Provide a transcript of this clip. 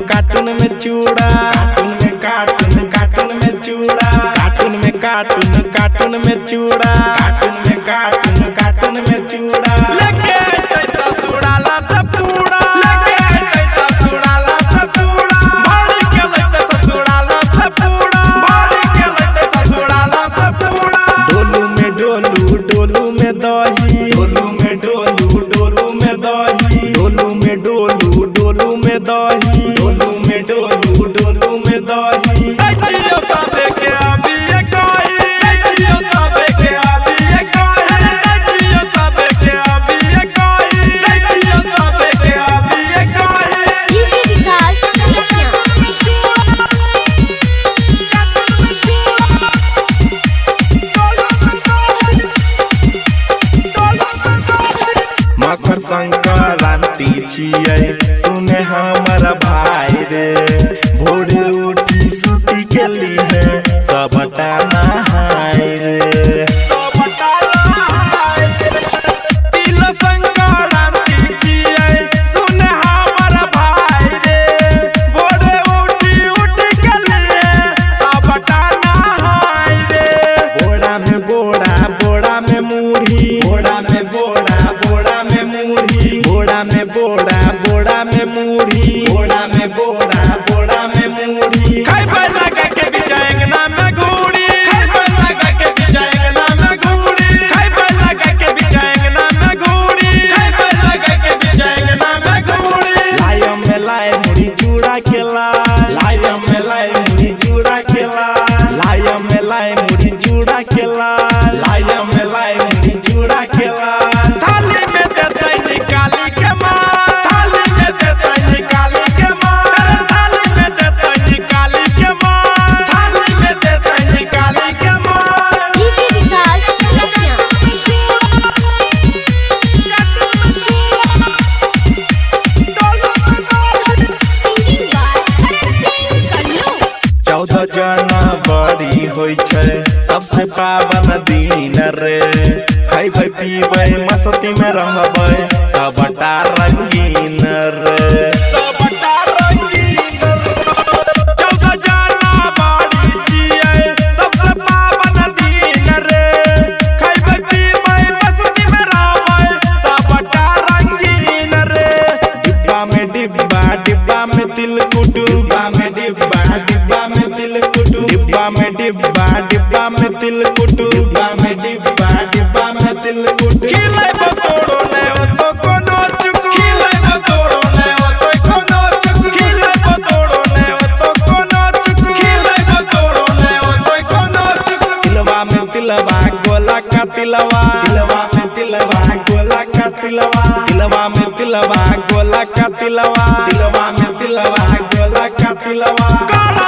Cartoon में चूड़ा, cartoon में चूड़ा, कार्टून में कार्टून में चूड़ा, कार्टून में चूड़ा। लगे कैसा सुड़ाला सब पूड़ा, लगे कैसा सुड़ाला सब पूड़ा, भाड़ी के लगते ससुराला सब पूड़ा, भाड़ी के लगते ससुराला सब पूड़ा। डोलू में डोलू, डोलू में दही, डोलू में डोलू, डोलू में दही, डोलू में डोलू, डोलू में दही, डोलू में डोलू, डोलू में दही। दैचियो सबे के अभी ये कोई, दैचियो सबे के अभी ये कोई, दैचियो सबे के अभी ये कोई, दैचियो सबे के अभी ये कोई। डीजे विकास मकर संक्रांति छियै सुने हमारा भाई रे, भोरे उठी सूती के लिए सबटा नहाय रे, सबटा नहाय रे। तिल संक्रांति छियै सुने हमारा भाई रे, भोरे उठी के लिए सबटा नहाय रे। बोरा में बोरा, बोरा में मुढ़ी, बोरा में बोरा, बोरा में मुढ़ी, बोरा में बोरा, बोरा में मुढ़ी, बोरा में बोरा, बोरा में मुढ़ी। खाइबे लगा के बिचाएंगना में घूड़ी, खाइबे लगा के बिचाएंगना में घूड़ी, खाइबे लगा के बिचाएंगना में घूड़ी, खाइबे लगा के बिचाएंगना में घूड़ी। लायम में लाए मुढ़ी चूड़ा खेला, लायम में लाए मुढ़ी चूड़ा खेला, लायम में लाए मुढ़ी चूड़ा खेला, लायम में लाए मुढ़ी चूड़ा खेला। थाली में देते निकाली के मार, थाली में देते निकाली के मार, थाली में देते निकाली के मार, थाली में देते निकाली के मार। डीजे विकास सिंगिंग बाय कल्लू। 14 जनवरी होइ छै सबसे पावन दिन रे, खैबै पीबै मस्ती में रहबै सबटा रंगीन रे, सबटा रंगीन रे। 14 जनवरी छियै सबसे पावन दिन रे, खैबै पीबै मस्ती में रहबै सबटा रंगीन रे। डिब्बा में डिब्बा, डिब्बा में तिलकुट, डिब्बा में डिब्बा, डिब्बा में तिलकुट, डिब्बा में डिब्बा, डिब्बा में तिलकुट, डिब्बा में डिब्बा, डिब्बा में तिलकुट। खिलै बतोड़ो ने ओतो कोनो चुक, खिलै बतोड़ो ने ओतो कोनो चुक, खिलै बतोड़ो ने ओतो कोनो चुक, खिलै बतोड़ो ने ओतो कोनो चुक। तिलवा में तिलवा गोला का तिलवा, तिलवा में तिलवा गोला का तिलवा, तिलवा में तिलवा गोला का तिलवा, तिलवा में तिलवा गोला का तिलवा। काला